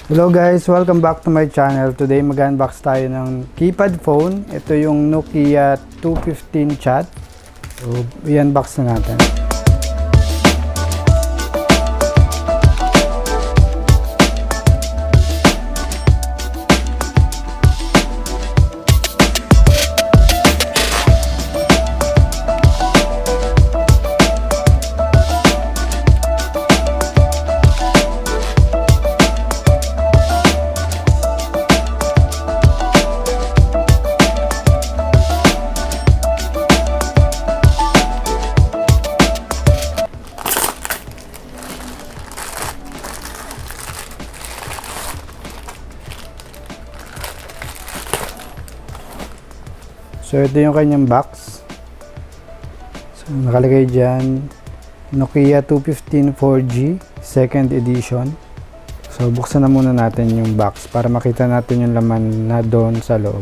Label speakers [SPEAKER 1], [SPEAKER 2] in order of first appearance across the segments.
[SPEAKER 1] Hello guys, welcome back to my channel. Today mag-unbox tayo ng keypad phone. Ito yung Nokia 215 Chat. So, i-unbox na natin. So, ito yung kanyang box. So, nakalagay dyan, Nokia 215 4G, second edition. So, buksan na muna natin yung box para makita natin yung laman na doon sa loob.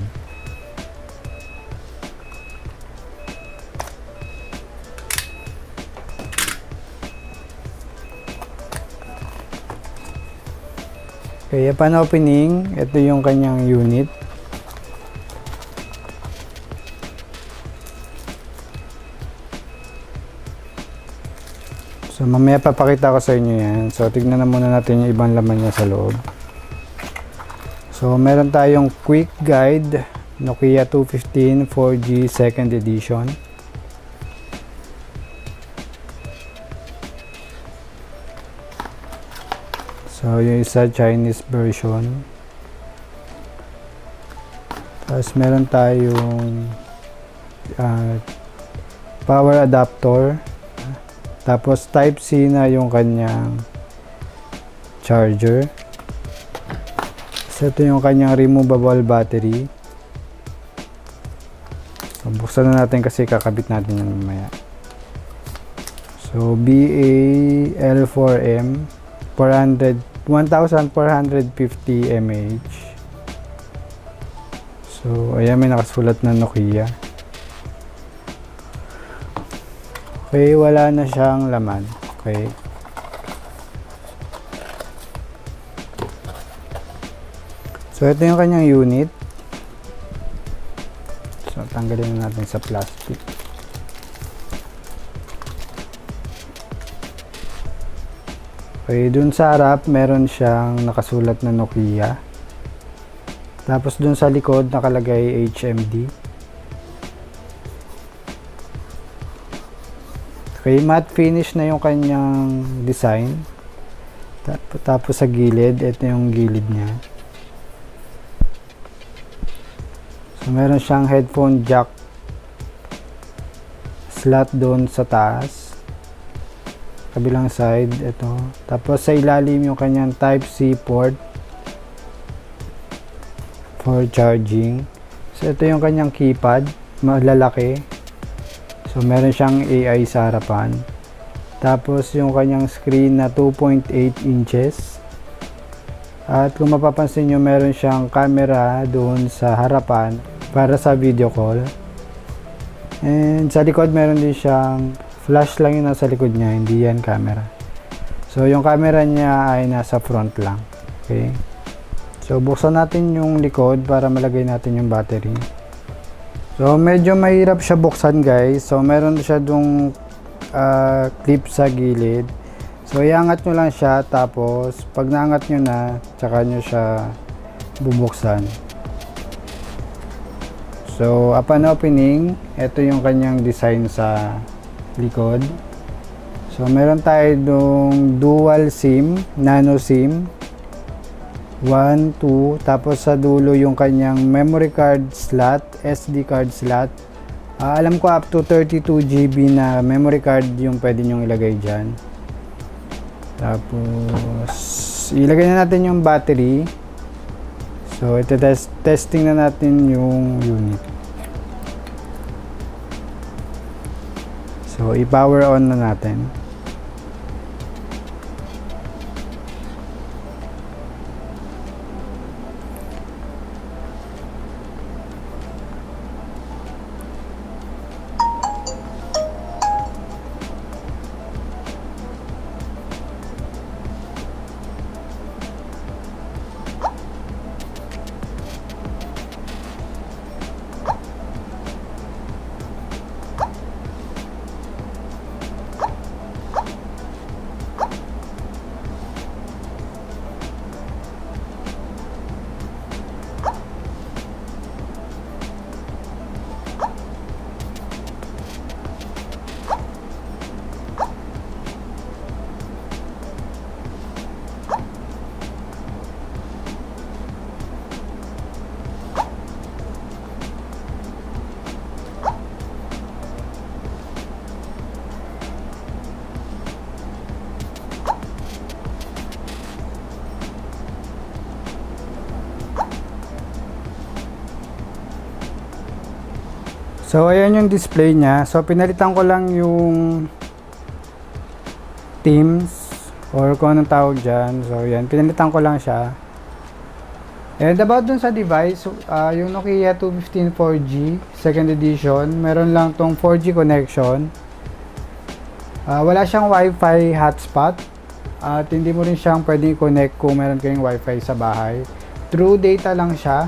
[SPEAKER 1] Okay, upon opening, ito yung kanyang unit. So, mamaya papakita ko sa inyo yan. So, tignan na muna natin yung ibang laman niya sa loob. So, meron tayong quick guide, Nokia 215 4G second edition. So, yung isa Chinese version. Tapos, meron tayong power adapter. Tapos Type-C na yung kanyang charger. So, ito yung kanyang removable battery. So, buksan na natin kasi kakabit natin yan mamaya. So, BAL4M 1450 mAh. So, ayan, may nakasulat na Nokia. Okay, wala na siyang laman. Okay. So, ito yung kanyang unit. So, tanggalin na natin sa plastic. Okay, dun sa harap, meron siyang nakasulat na Nokia. Tapos dun sa likod, nakalagay HMD. Okay, matte finish na yung kanyang design. Tapos sa gilid, ito yung gilid niya. So, meron siyang headphone jack slot doon sa taas. Kabilang side, ito. Tapos sa ilalim yung kanyang Type-C port for charging. So, ito yung kanyang keypad, malalaki. So, meron siyang AI sa harapan. Tapos, yung kanyang screen na 2.8 inches. At kung mapapansin nyo, meron siyang camera doon sa harapan para sa video call. And sa likod, meron din siyang flash lang yung nasa likod niya, hindi yan camera. So, yung camera niya ay nasa front lang. Okay. So, buksan natin yung likod para malagay natin yung battery. So, medyo mahirap siya buksan guys. So, meron siya dung clip sa gilid. So, iangat nyo lang siya. Tapos, pag naangat nyo na, tsaka nyo siya bubuksan. So, upon opening, ito yung kanyang design sa likod. So, meron tayo dung dual SIM, nano SIM. 1, 2, tapos sa dulo yung kanyang memory card slot, SD card slot. Alam ko up to 32 GB na memory card yung pwede nyong ilagay dyan. Tapos, ilagay na natin yung battery. So, ito testing na natin yung unit. So, i-power on na natin. So ayan yung display niya. So pinalitan ko lang yung themes or kung anong tawag dyan. So yan, pinalitan ko lang siya. And about dun sa device, yung Nokia 215 4G second edition, meron lang tong 4G connection. Wala siyang Wi-Fi hotspot at hindi mo rin siyang pwedeng i-connect kung meron kayong Wi-Fi sa bahay. True data lang siya.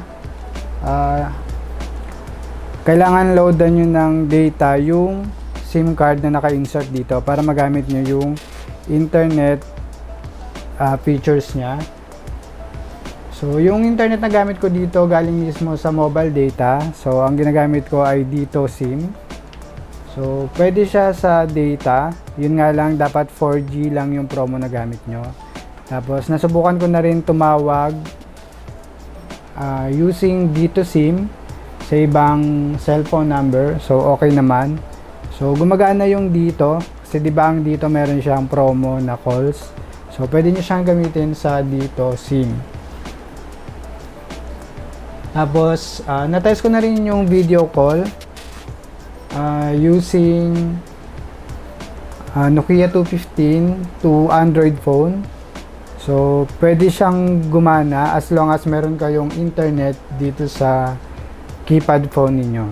[SPEAKER 1] Kailangan loadan nyo ng data yung SIM card na naka-insert dito para magamit nyo yung internet features niya. So yung internet na gamit ko dito galing mismo sa mobile data. So ang ginagamit ko ay dito SIM. So pwede siya sa data. Yun nga lang, dapat 4G lang yung promo na gamit nyo. Tapos nasubukan ko na rin tumawag using dito SIM sa ibang cellphone number. So okay naman. So gumagana yung dito kasi di ba ang dito meron siyang promo na calls. So pwede nyo siyang gamitin sa dito SIM. Tapos na-test ko na rin yung video call using Nokia 215 to Android phone. So pwede siyang gumana as long as meron kayong internet dito sa keypad phone ninyo.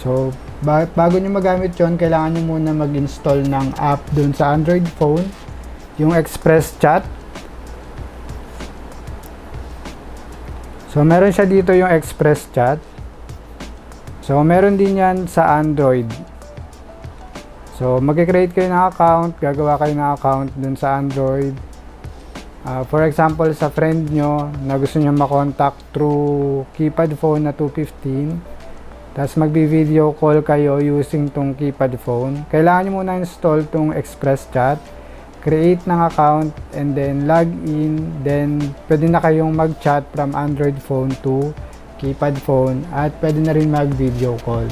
[SPEAKER 1] So bago nyo magamit yon, kailangan nyo muna mag-install ng app dun sa Android phone, yung Express Chat. So meron siya dito yung Express Chat. So meron din yan sa Android. So mag-create kayo ng account, gagawa kayo ng account dun sa Android. For example, sa friend nyo na gusto nyo makontakt through keypad phone na 215, tapos magbi-video call kayo using tong keypad phone, kailangan nyo muna install tong Express Chat, create ng account, and then log in. Then pwede na kayong mag-chat from Android phone to keypad phone at pwede na rin mag-video call.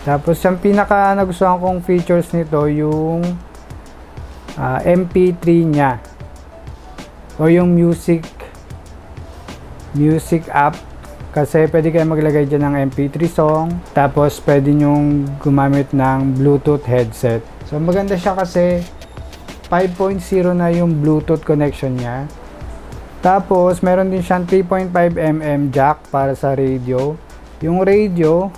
[SPEAKER 1] Tapos yung pinaka nagustuhan kong features nito yung MP3 niya o yung music app, kasi pwede kayo maglagay dyan ng MP3 song, tapos pwede nyong gumamit ng Bluetooth headset. So maganda siya kasi 5.0 na yung Bluetooth connection niya. Tapos meron din siyang 3.5mm jack para sa radio. Yung radio,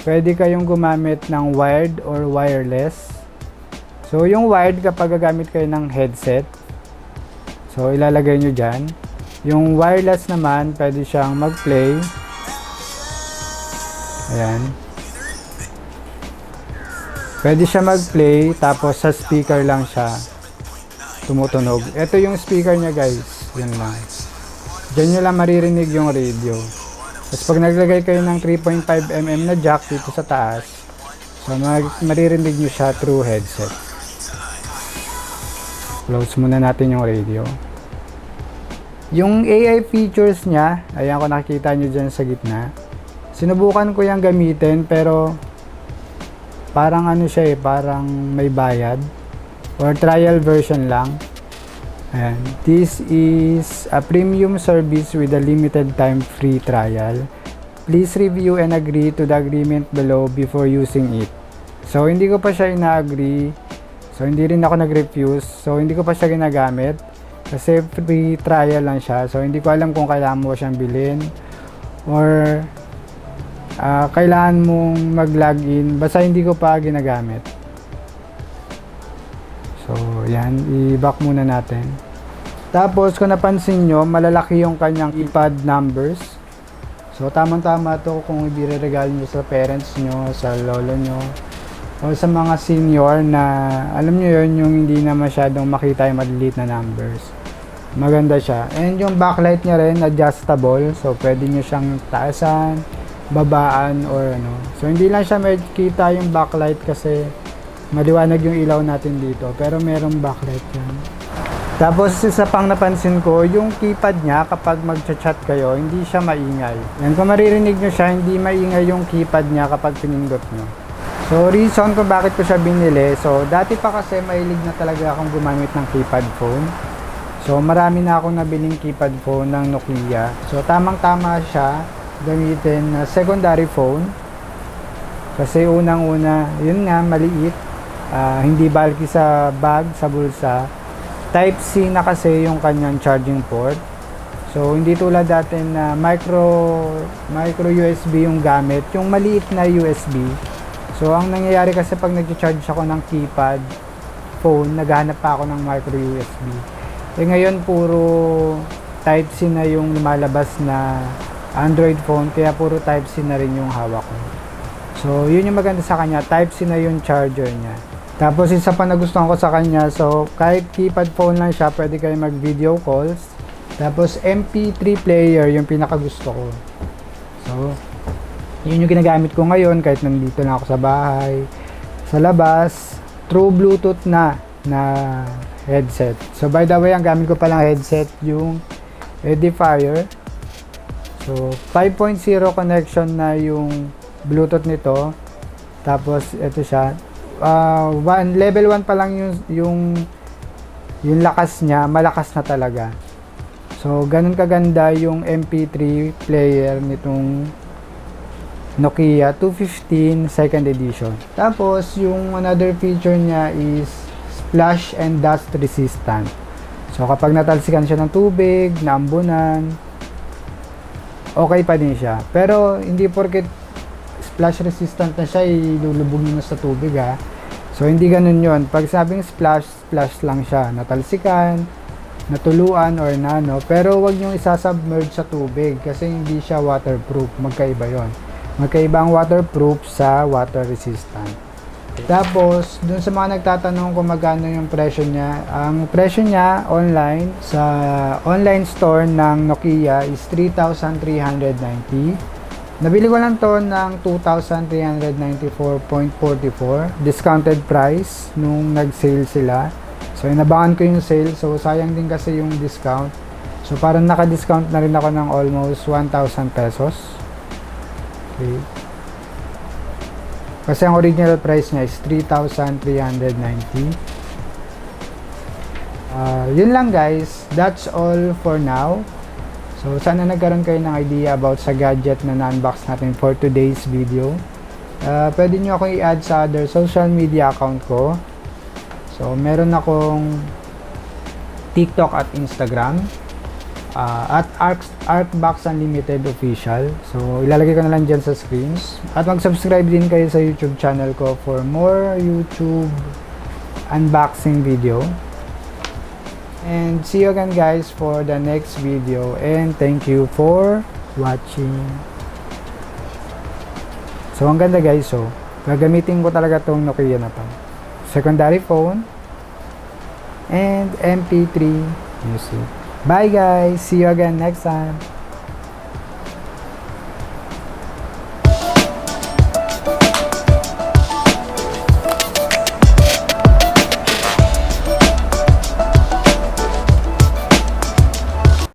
[SPEAKER 1] pwede kayong gumamit ng wired or wireless. So yung wired, kapag gagamit kayo ng headset, so ilalagay nyo dyan. Yung wireless naman, pwede siyang mag-play. Ayan. Pwede siya mag-play, tapos sa speaker lang siya tumutunog. Ito yung speaker niya, guys. Yan lang. Diyan nyo lang maririnig yung radio. Tapos pag naglagay kayo ng 3.5mm na jack dito sa taas, so maririnig nyo siya through headset. Close muna natin yung radio. Yung AI features niya, ayan, kung nakikita nyo dyan sa gitna, sinubukan ko yung gamitin pero parang ano siya parang may bayad or trial version lang. Ayan. This is a premium service with a limited time free trial. Please review and agree to the agreement below before using it. So hindi ko pa siya ina-agree. So hindi rin ako nag-refuse. So hindi ko pa siya ginagamit kasi free trial lang siya. So hindi ko alam kung kailangan mo siyang bilhin or kailangan mong mag-login. Basta hindi ko pa ginagamit. So yan, i-back muna natin. Tapos kung napansin nyo, malalaki yung kanyang keypad numbers. So tamang-tama to kung i-regalo nyo sa parents nyo, sa lolo nyo, o sa mga senior na alam nyo yun, yung hindi na masyadong makita yung maliliit na numbers. Maganda siya. And yung backlight niya rin adjustable, so pwede nyo siyang taasan, babaan, or ano. So hindi lang siya makikita yung backlight kasi maliwanag yung ilaw natin dito, pero merong backlight yan. Tapos isa pang napansin ko, yung keypad niya kapag magchat-chat kayo, hindi siya maingay. Yan, kung maririnig nyo siya, hindi maingay yung keypad niya kapag pinindot nyo. So reason kung bakit ko siya binili, so dati pa kasi mahilig na talaga akong gumamit ng keypad phone. So marami na akong nabiling keypad phone ng Nokia. So tamang-tama siya gamitin na secondary phone. Kasi unang-una, yun nga, maliit. Hindi bulky sa bag, sa bulsa. Type-C na kasi yung kanyang charging port. So, hindi tulad dati na micro USB yung gamit. Yung maliit na USB. So, ang nangyayari kasi pag nag-charge ako ng keypad phone, naghahanap pa ako ng micro USB. Ngayon, puro Type-C na yung lumalabas na Android phone, kaya puro Type-C na rin yung hawak ko. So, yun yung maganda sa kanya, Type-C na yung charger niya. Tapos, isa pa nagustuhan ko sa kanya, so, kahit keypad phone lang siya, pwede kayo mag-video calls. Tapos, MP3 player, yung pinakagusto ko. So, yun yung ginagamit ko ngayon, kahit nandito na ako sa bahay, sa labas, through Bluetooth na headset. So, by the way, ang gamit ko palang headset, yung Edifier. So, 5.0 connection na yung Bluetooth nito. Tapos, ito siya. Level 1 pa lang yung lakas niya. Malakas na talaga. So, ganun kaganda yung MP3 player nitong Nokia 215 second edition. Tapos, yung another feature niya is splash and dust resistant. So, kapag natalsikan siya ng tubig, naambunan, okay pa din siya. Pero, hindi porket splash resistant na siya, ilulubog mo na sa tubig ha. So, hindi ganun yon. Pag sabing splash, splash lang siya. Natalsikan, natuluan, or nano. Pero, wag nyo isasubmerge sa tubig kasi hindi siya waterproof. Magkaiba yon. Magkaiba ang waterproof sa water resistant. Tapos, dun sa mga nagtatanong kung magkano yung presyo niya, ang presyo niya online sa online store ng Nokia is 3,390. Nabili ko lang to ng 2,394.44 discounted price nung nag-sale sila. So, inabangan ko yung sale. So, sayang din kasi yung discount. So, parang naka-discount na rin ako ng almost 1,000 pesos. Okay. Kasi ang original price niya is 3,390. Yun lang guys. That's all for now. So, sana nagkaroon kayo ng idea about sa gadget na na-unbox natin for today's video. Pwede nyo akong i-add sa other social media account ko. So, meron akong TikTok at Instagram. At Arcbox Unlimited Official. So, ilalagay ko na lang dyan sa screens. At mag-subscribe din kayo sa YouTube channel ko for more YouTube unboxing video. And see you again guys for the next video. And thank you for watching. So, ang ganda guys. So, gagamitin ko talaga tong Nokia na to. Secondary phone. And MP3 music. Bye guys. See you again next time.